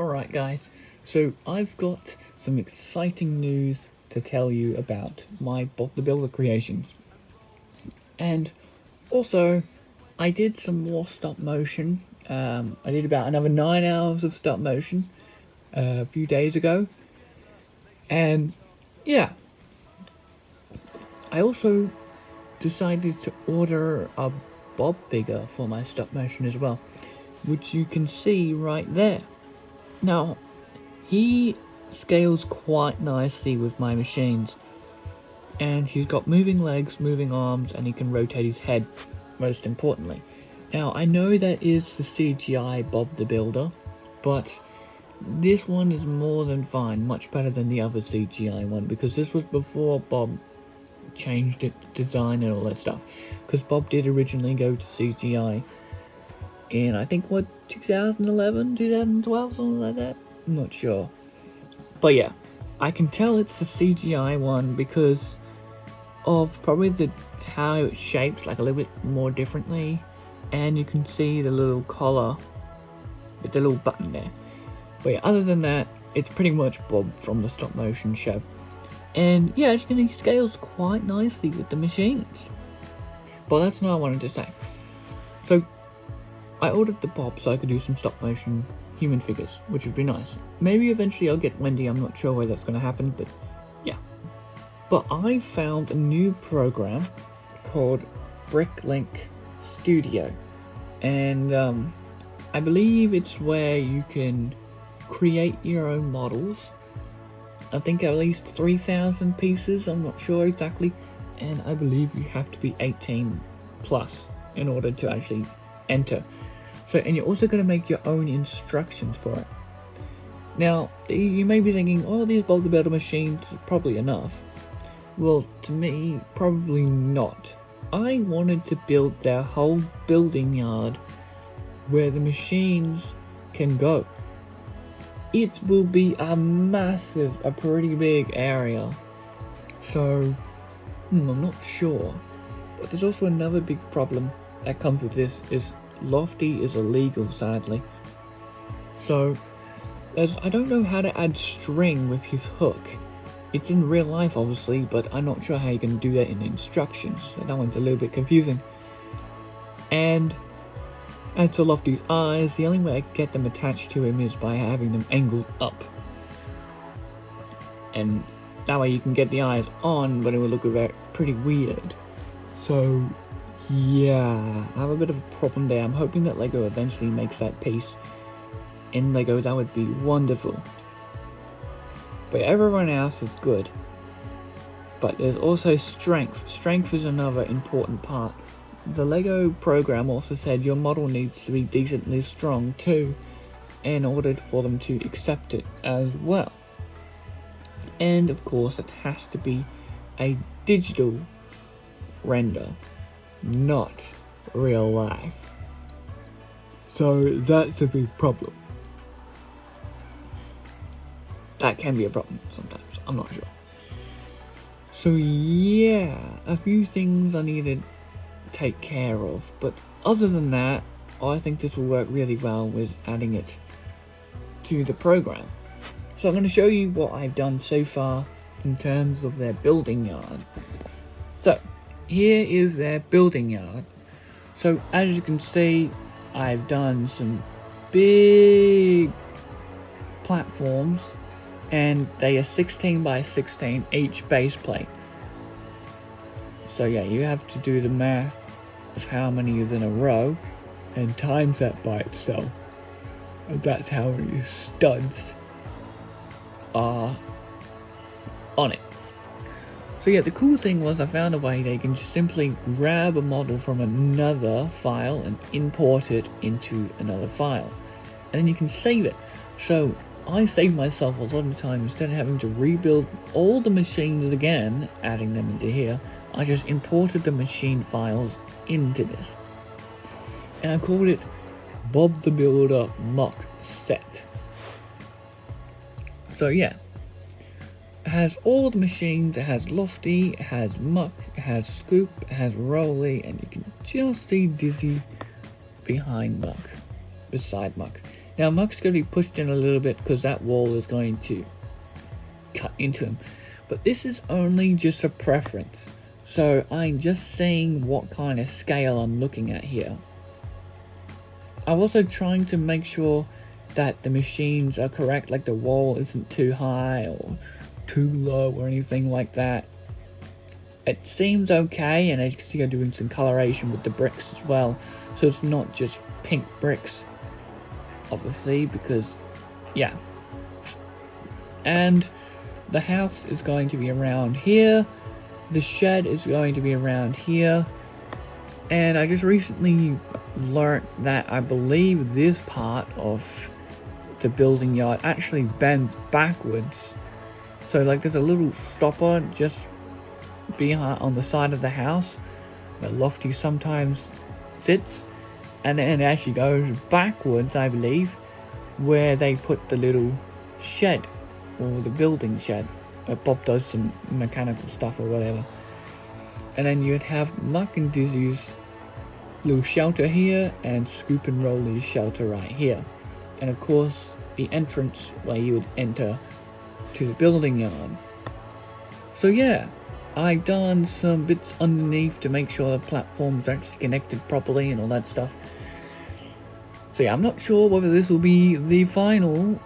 Alright guys, so I've got some exciting news to tell you about my Bob the Builder creations. And also, I did some more stop motion. I did about another 9 hours of stop motion a few days ago. And yeah, I also decided to order a Bob figure for my stop motion as well, which you can see right there. Now, he scales quite nicely with my machines, and he's got moving legs, moving arms, and he can rotate his head, most importantly. Now, I know that is the CGI Bob the Builder, but this one is more than fine, much better than the other CGI one, because this was before Bob changed its design and all that stuff, because Bob did originally go to CGI in, I think, 2011, 2012, something like that? I'm not sure. But yeah, I can tell it's the CGI one because of probably how it's shaped, like a little bit more differently, and you can see the little collar with the little button there. But yeah, other than that, it's pretty much Bob from the stop motion show. And yeah, as you can see, he scales quite nicely with the machines. But that's not what I wanted to say. So I ordered the Bob so I could do some stop motion human figures, which would be nice. Maybe eventually I'll get Wendy, I'm not sure where that's going to happen, but yeah. But I found a new program called BrickLink Studio, and I believe it's where you can create your own models. I think at least 3,000 pieces, I'm not sure exactly, and I believe you have to be 18 plus in order to actually enter. So, and you're also going to make your own instructions for it. Now, you may be thinking, oh, these Bob the Builder machines are probably enough. Well, to me, probably not. I wanted to build their whole building yard where the machines can go. It will be a pretty big area. So, I'm not sure. But there's also another big problem that comes with this is Lofty is illegal, sadly. So, I don't know how to add string with his hook. It's in real life, obviously, but I'm not sure how you can do that in instructions. So that one's a little bit confusing. And as to Lofty's eyes, the only way I can get them attached to him is by having them angled up. And that way you can get the eyes on, but it will look pretty weird. So, yeah, I have a bit of a problem there. I'm hoping that LEGO eventually makes that piece in LEGO. That would be wonderful. But everyone else is good. But there's also strength. Strength is another important part. The LEGO program also said your model needs to be decently strong too, in order for them to accept it as well. And of course, it has to be a digital render, not real life. So that's a big problem. That can be a problem sometimes, I'm not sure. So yeah, a few things I need to take care of, but other than that, I think this will work really well with adding it to the program. So I'm going to show you what I've done so far in terms of their building yard. So here is their building yard. So as you can see, I've done some big platforms, and they are 16 by 16 each base plate. So yeah, you have to do the math of how many is in a row and times that by itself. And that's how many studs are on it. So yeah, the cool thing was I found a way they can just simply grab a model from another file and import it into another file. And then you can save it. So I saved myself a lot of time. Instead of having to rebuild all the machines again, adding them into here, I just imported the machine files into this. And I called it Bob the Builder MOC set. So yeah, it has all the machines. It has Lofty, it has MOC, it has Scoop, it has Rolly, and you can just see Dizzy behind MOC, beside MOC. Now MOC's going to be pushed in a little bit because that wall is going to cut into him. But this is only just a preference. So I'm just seeing what kind of scale I'm looking at here. I'm also trying to make sure that the machines are correct, like the wall isn't too high or too low or anything like that. It seems okay, and as you can see I'm doing some coloration with the bricks as well, so it's not just pink bricks, obviously, because yeah. And the house is going to be around here, the shed is going to be around here, and I just recently learnt that I believe this part of the building yard actually bends backwards. So like there's a little stopper just behind on the side of the house where Lofty sometimes sits, and then it actually goes backwards, I believe, where they put the little shed or the building shed. Bob does some mechanical stuff or whatever. And then you'd have MOC and Dizzy's little shelter here and Scoop and Rolly's shelter right here. And of course the entrance where you would enter to the building yard. So yeah, I've done some bits underneath to make sure the platform's actually connected properly and all that stuff. So yeah, I'm not sure whether this will be the final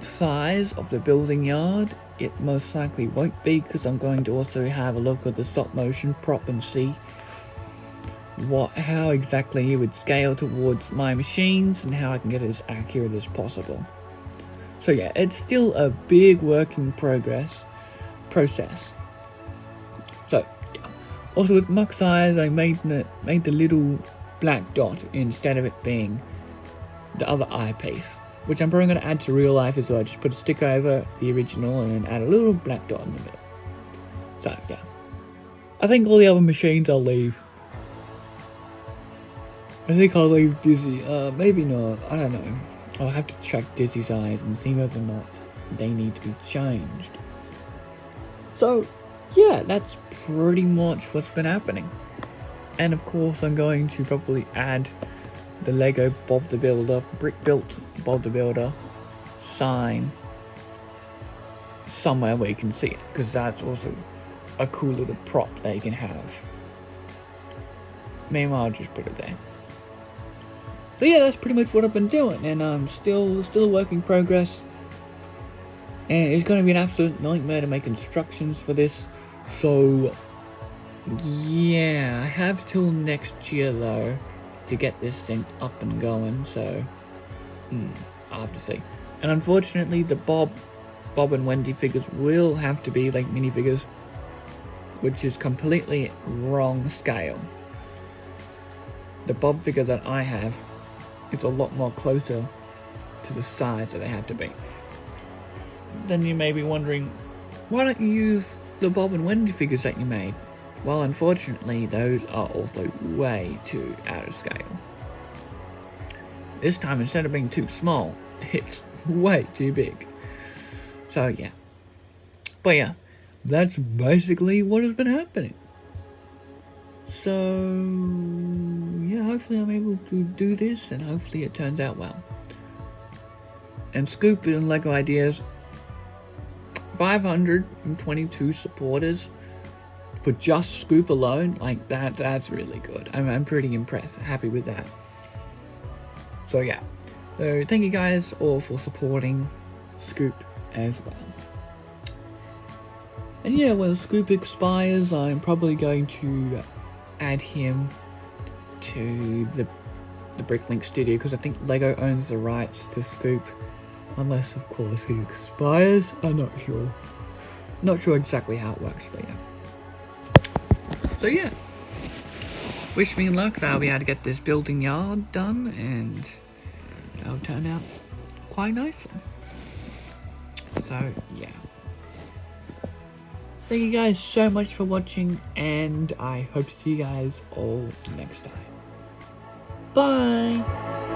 size of the building yard. It most likely won't be, because I'm going to also have a look at the stop motion prop and see how exactly it would scale towards my machines and how I can get it as accurate as possible. So yeah, it's still a big work in process. So yeah. Also with MOC size, I made the little black dot instead of it being the other eyepiece, which I'm probably going to add to real life as well. Just put a stick over the original and then add a little black dot in the middle. So yeah, I think all the other machines I'll leave. I think I'll leave Dizzy. Maybe not. I don't know. I'll have to check Dizzy's eyes and see whether or not they need to be changed. So yeah, that's pretty much what's been happening. And of course I'm going to probably add the Lego Bob the Builder, brick built Bob the Builder sign somewhere where you can see it, because that's also a cool little prop that you can have. Meanwhile, I'll just put it there. So yeah, that's pretty much what I've been doing, and I'm still a work in progress. And it's going to be an absolute nightmare to make instructions for this. So yeah, I have till next year though to get this thing up and going. So I'll have to see. And unfortunately, the Bob and Wendy figures will have to be like minifigures, which is completely wrong scale. The Bob figure that I have, it's a lot more closer to the size that they have to be. Then you may be wondering, why don't you use the Bob and Wendy figures that you made? Well, unfortunately, those are also way too out of scale. This time, instead of being too small, it's way too big. So yeah. But yeah, that's basically what has been happening. So yeah, hopefully I'm able to do this, and hopefully it turns out well. And Scoop and Lego Ideas, 522 supporters for just Scoop alone. Like that's really good. I'm pretty impressed, happy with that. So yeah, so thank you guys all for supporting Scoop as well. And yeah, when Scoop expires, I'm probably going to add him to the BrickLink studio, because I think Lego owns the rights to Scoop, unless of course he expires. I'm not sure. Not sure exactly how it works, but yeah. So yeah, wish me luck that I'll be able to get this building yard done, and that'll turn out quite nicely. So yeah. Thank you guys so much for watching, and I hope to see you guys all next time. Bye!